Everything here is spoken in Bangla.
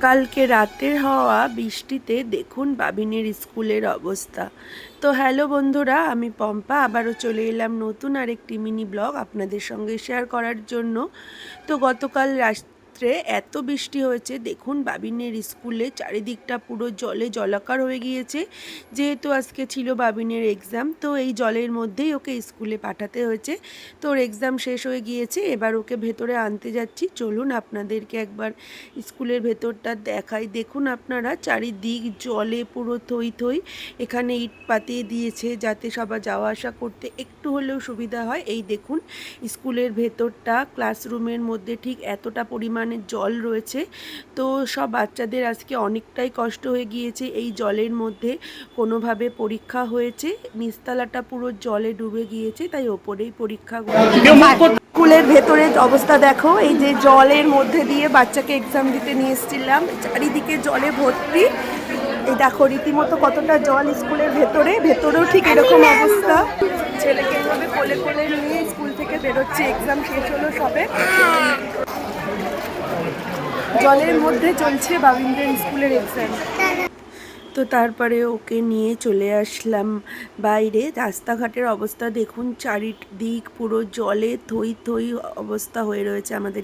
কালকে রাতের হওয়া বৃষ্টিতে দেখুন বাবিনের স্কুলের অবস্থা। তো হ্যালো বন্ধুরা, আমি পম্পা আবারও চলে এলাম নতুন আরেকটি মিনি ব্লগ আপনাদের সঙ্গে শেয়ার করার জন্য। তো গতকাল রাত্রে এত বৃষ্টি হয়েছে, দেখুন বাবিনের স্কুলে চারিদিকটা পুরো জলে জলাকার হয়ে গিয়েছে। যেহেতু আজকে ছিল বাবিনের এক্সাম, তো এই জলের মধ্যেই ওকে স্কুলে পাঠাতে হয়েছে। তো ওর এক্সাম শেষ হয়ে গিয়েছে, এবার ওকে ভেতরে আনতে যাচ্ছি। চলুন আপনাদেরকে একবার স্কুলের ভেতরটা দেখাই। দেখুন আপনারা, চারিদিক জলে পুরো থই থই। এখানে ইট পাতিয়ে দিয়েছে যাতে সবার যাওয়া আসা করতে একটু হলেও সুবিধা হয়। এই দেখুন স্কুলের ভেতরটা, ক্লাসরুমের মধ্যে ঠিক এতটা পরিমাণে জল রয়েছে। তো সব বাচ্চাদের আজকে অনেকটাই কষ্ট হয়ে গিয়েছে এই জলের মধ্যে। কোনোভাবে পরীক্ষা হয়েছে, নিচতলাটা পুরো জলে ডুবে গিয়েছে, তাই ওপরেই পরীক্ষাগুলো। স্কুলের ভেতরের অবস্থা দেখো, এই যে জলের মধ্যে দিয়ে বাচ্চাকে এক্সাম দিতে নিয়ে এসেছিলাম, চারিদিকে জলে ভর্তি। এই দেখো রীতিমতো কতটা জল স্কুলের ভেতরেও ঠিক এরকম অবস্থা। ছেলেকে এইভাবে কোলে কোলে নিয়ে স্কুল থেকে বেরোচ্ছে, এক্সাম শেষ হলো সবে। জলের মধ্যে চলছে বাবিন্দ্রের স্কুলের এক্সাম। তো তারপরে ওকে নিয়ে চলে আসলাম বাইরে। রাস্তাঘাটের অবস্থা দেখুন, চারিদিক পুরো জলে থই থই অবস্থা হয়ে রয়েছে আমাদের।